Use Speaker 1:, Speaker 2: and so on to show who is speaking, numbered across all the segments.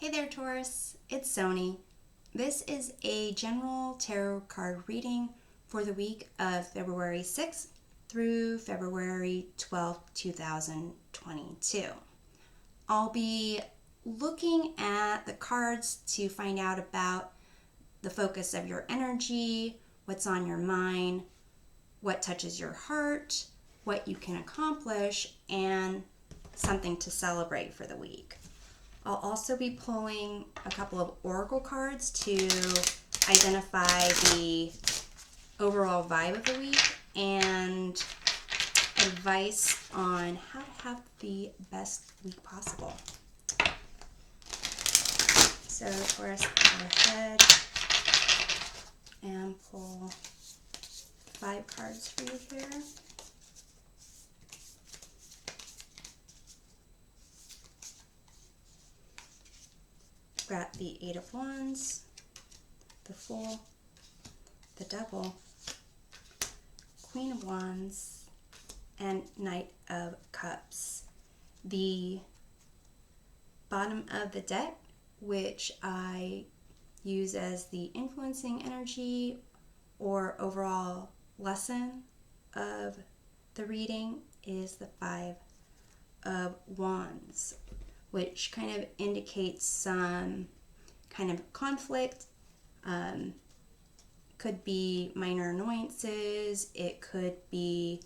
Speaker 1: Hey there, Taurus. It's Sony. This is a general tarot card reading for the week of February 6th through February 12th, 2022. I'll be looking at the cards to find out about the focus of your energy, what's on your mind, what touches your heart, what you can accomplish, and something to celebrate for the week. I'll also be pulling a couple of oracle cards to identify the overall vibe of the week and advice on how to have the best week possible. So, Taurus, go ahead and pull 5 cards for you here. Got the 8 of Wands, the Fool, the Devil, Queen of Wands, and Knight of Cups. The bottom of the deck, which I use as the influencing energy or overall lesson of the reading, is the 5 of Wands, which kind of indicates some kind of conflict. Could be minor annoyances. It could be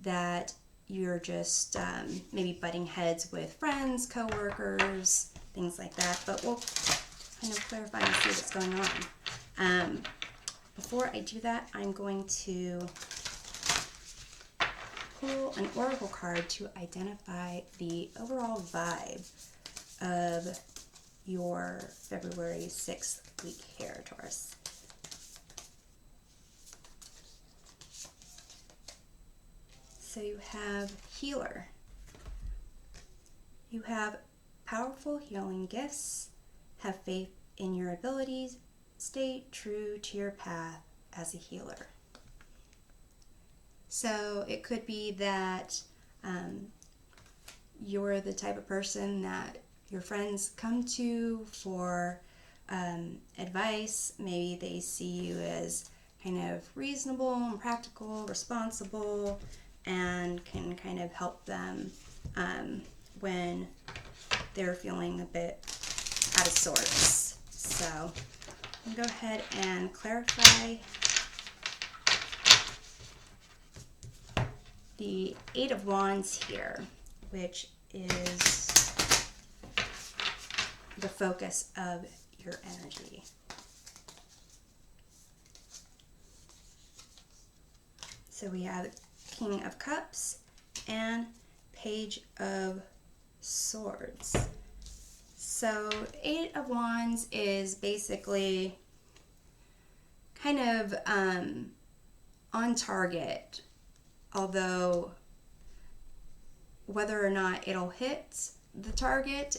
Speaker 1: that you're just maybe butting heads with friends, coworkers, things like that. But we'll kind of clarify and see what's going on. Before I do that, I'm going to pull an oracle card to identify the overall vibe of your February 6th week here, Taurus. So you have healer. You have powerful healing gifts. Have faith in your abilities. Stay true to your path as a healer. So it could be that you're the type of person that your friends come to for advice. Maybe they see you as kind of reasonable and practical, responsible, and can kind of help them when they're feeling a bit out of sorts. So I'll go ahead and clarify the 8 of Wands here, which is the focus of your energy. So we have King of Cups and Page of Swords. So 8 of Wands is basically kind of on target, although whether or not it'll hit the target,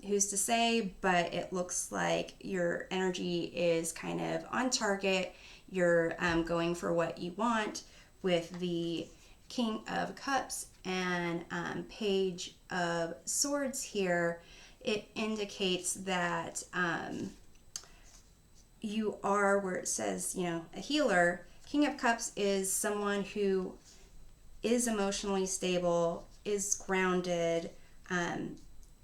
Speaker 1: who's to say, but it looks like your energy is kind of on target. You're going for what you want with the King of Cups and Page of Swords here. It indicates that you are, where it says, a healer. King of Cups is someone who is emotionally stable, is grounded,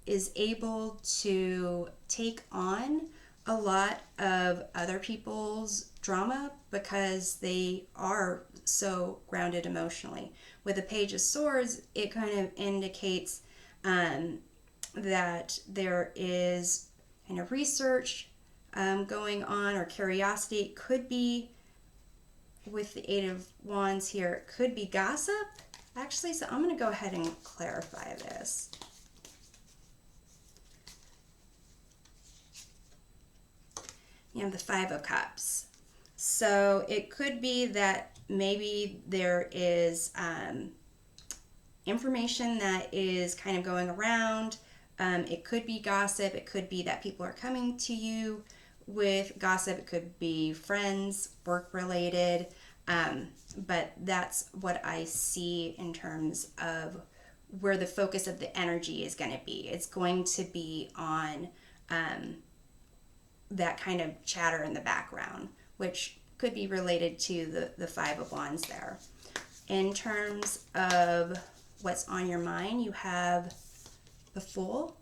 Speaker 1: is able to take on a lot of other people's drama because they are so grounded emotionally. With the Page of Swords, it kind of indicates that there is kind of research going on, or curiosity. It could be, with the 8 of Wands here, it could be gossip, actually. So I'm going to go ahead and clarify this. You have the 5 of Cups. So it could be that maybe there is information that is kind of going around. It could be gossip. It could be that people are coming to you with gossip. It could be friends, work related. But that's what I see in terms of where the focus of the energy is going to be. It's going to be on that kind of chatter in the background, which could be related to the Five of Wands there. In terms of what's on your mind, you have the Fool,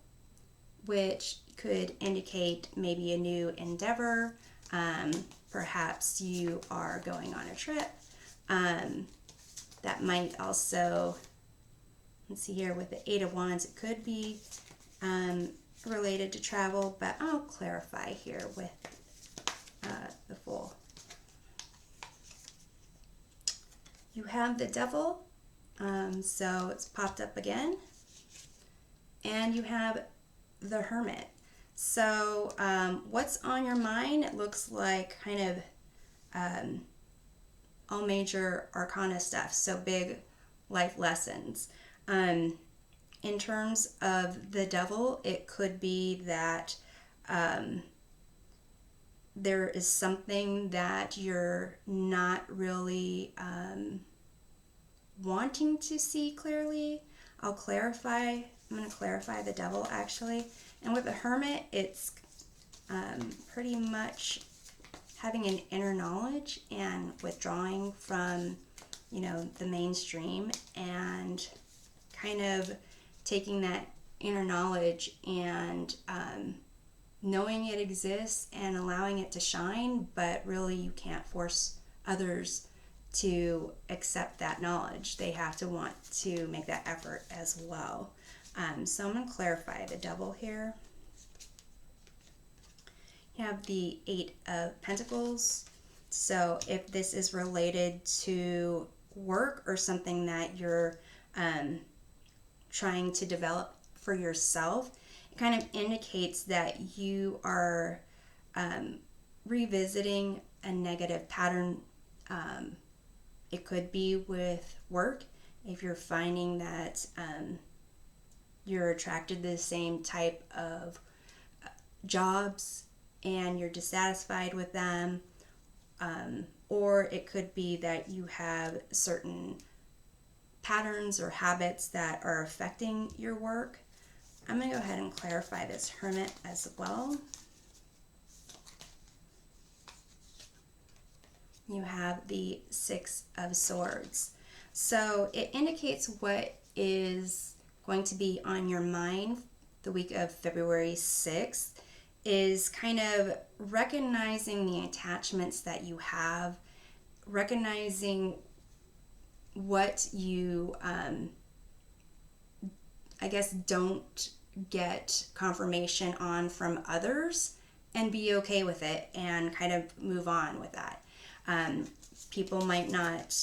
Speaker 1: which could indicate maybe a new endeavor. Perhaps you are going on a trip. That might also, let's see here, with the Eight of Wands, it could be related to travel, but I'll clarify here with the Fool. You have the Devil, so it's popped up again. And you have the Hermit. So what's on your mind? It looks like kind of all major arcana stuff, so big life lessons. In terms of the Devil, it could be that there is something that you're not really wanting to see clearly. I'll clarify. I'm going to clarify the Devil actually. And with the Hermit, it's pretty much having an inner knowledge and withdrawing from, the mainstream, and kind of taking that inner knowledge and knowing it exists and allowing it to shine, but really you can't force others to accept that knowledge. They have to want to make that effort as well. So I'm going to clarify the Devil here. You have the Eight of Pentacles. So if this is related to work or something that you're trying to develop for yourself, it kind of indicates that you are revisiting a negative pattern. It could be with work. If you're finding that you're attracted to the same type of jobs and you're dissatisfied with them, or it could be that you have certain patterns or habits that are affecting your work. I'm going to go ahead and clarify this Hermit as well. You have the Six of Swords. So it indicates what is going to be on your mind the week of February 6th, is kind of recognizing the attachments that you have, recognizing what you, don't get confirmation on from others, and be okay with it and kind of move on with that. People might not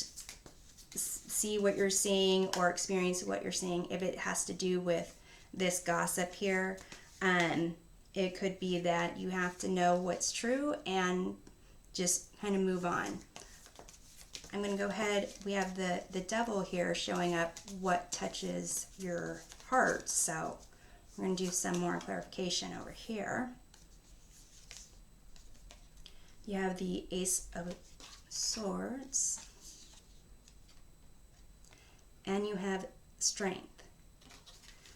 Speaker 1: see what you're seeing or experience what you're seeing if it has to do with this gossip here. It could be that you have to know what's true and just kind of move on. I'm going to go ahead. We have the Devil here showing up what touches your heart. So we're going to do some more clarification over here. You have the Ace of Swords. And you have Strength.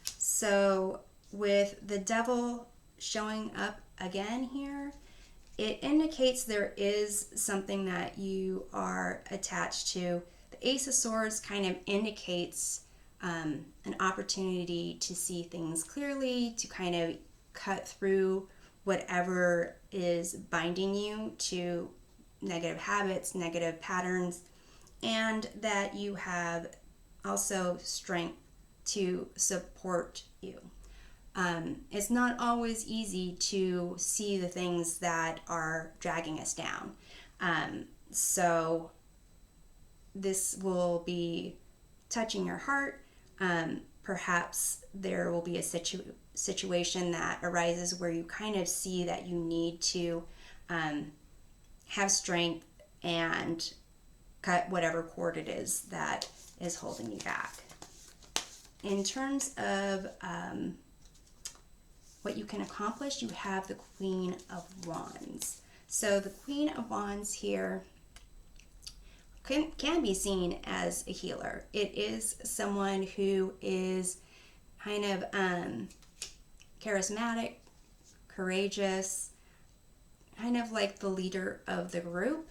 Speaker 1: So with the Devil showing up again here, it indicates there is something that you are attached to. The Ace of Swords kind of indicates an opportunity to see things clearly, to kind of cut through whatever is binding you to negative habits, negative patterns, and that you have also strength to support you. It's not always easy to see the things that are dragging us down. So this will be touching your heart. Perhaps there will be a situation that arises where you kind of see that you need to have strength and cut whatever cord it is that is holding you back. In terms of what you can accomplish, you have the Queen of Wands. So the Queen of Wands here can be seen as a healer. It is someone who is kind of charismatic, courageous, kind of like the leader of the group.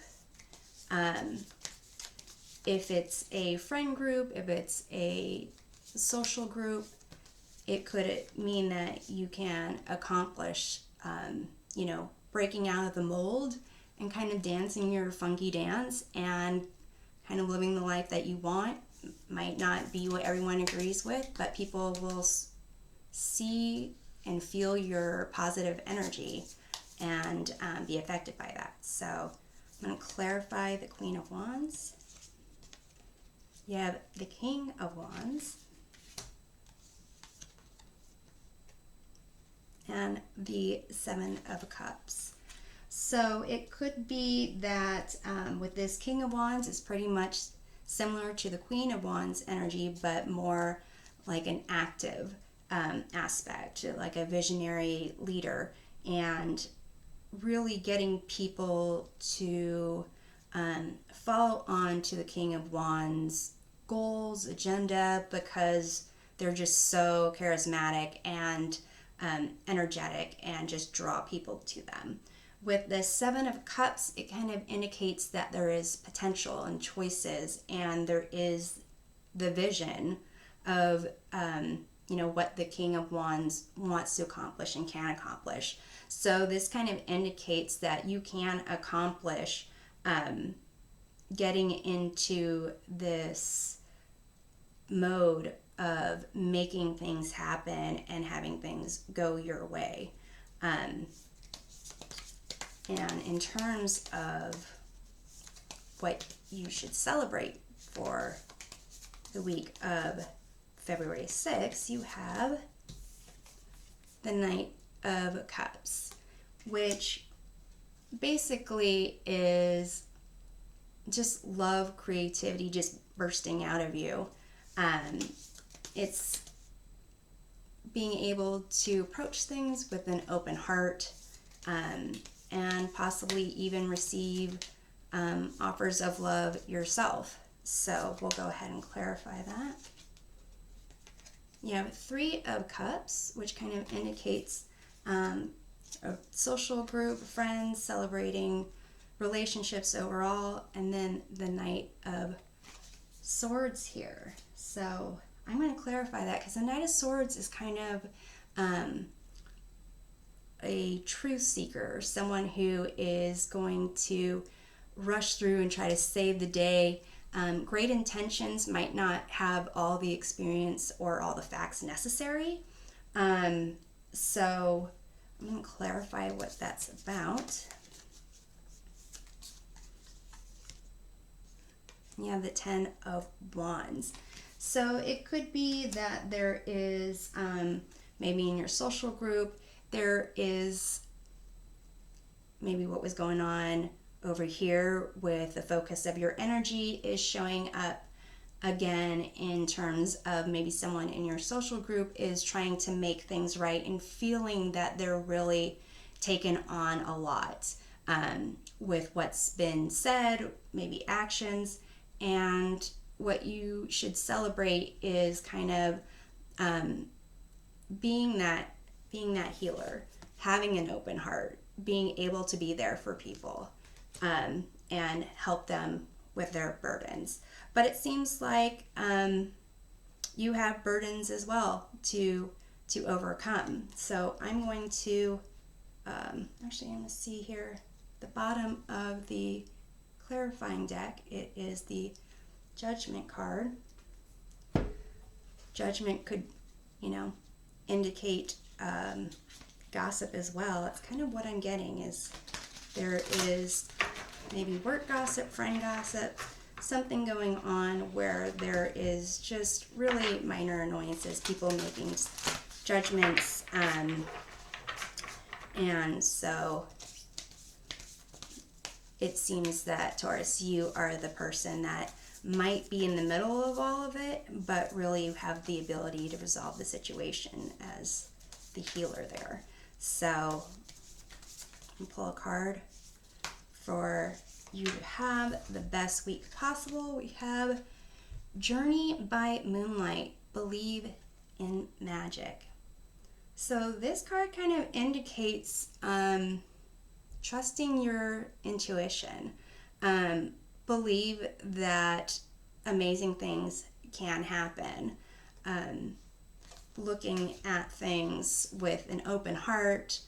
Speaker 1: If it's a friend group, if it's a social group, it could mean that you can accomplish, breaking out of the mold and kind of dancing your funky dance and kind of living the life that you want. Might not be what everyone agrees with, but people will see and feel your positive energy and be affected by that. So I'm going to clarify the Queen of Wands. You have the King of Wands and the Seven of Cups. So it could be that with this King of Wands, it's pretty much similar to the Queen of Wands energy, but more like an active aspect, like a visionary leader, and really getting people to follow on to the King of Wands goals, agenda, because they're just so charismatic and energetic and just draw people to them. With the Seven of Cups, it kind of indicates that there is potential and choices, and there is the vision of what the King of Wands wants to accomplish and can accomplish. So this kind of indicates that you can accomplish getting into this mode of making things happen and having things go your way. And in terms of what you should celebrate for the week of February 6th, you have the Knight of Cups, which basically is just love, creativity just bursting out of you. It's being able to approach things with an open heart, and possibly even receive offers of love yourself. So we'll go ahead and clarify that. You have Three of Cups, which kind of indicates a social group, friends, celebrating relationships overall, and then the Knight of Swords here. So I'm going to clarify that, because the Knight of Swords is kind of a truth seeker, someone who is going to rush through and try to save the day. Great intentions, might not have all the experience or all the facts necessary. So I'm going to clarify what that's about. You have the Ten of Wands. So it could be that there is, maybe in your social group, there is maybe what was going on over here with the focus of your energy is showing up again in terms of maybe someone in your social group is trying to make things right and feeling that they're really taken on a lot with what's been said, maybe actions. And what you should celebrate is kind of being that healer, having an open heart, being able to be there for people and help them with their burdens. But it seems like you have burdens as well to overcome. So I'm going to actually, I'm going to see here the bottom of the clarifying deck. It is the Judgment card. Judgment could, indicate gossip as well. It's kind of what I'm getting is there is maybe work gossip, friend gossip, something going on where there is just really minor annoyances, people making judgments, and so it seems that, Taurus, you are the person that might be in the middle of all of it, but really you have the ability to resolve the situation as the healer there. So I'll pull a card for you to have the best week possible. We have Journey by Moonlight, Believe in Magic. So this card kind of indicates trusting your intuition. Believe that amazing things can happen. Looking at things with an open heart,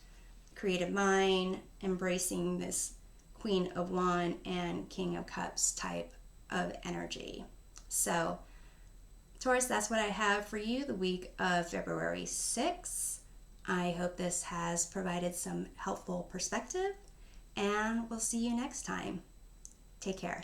Speaker 1: creative mind, embracing this Queen of Wands and King of Cups type of energy. So, Taurus, that's what I have for you the week of February 6th. I hope this has provided some helpful perspective, and we'll see you next time. Take care.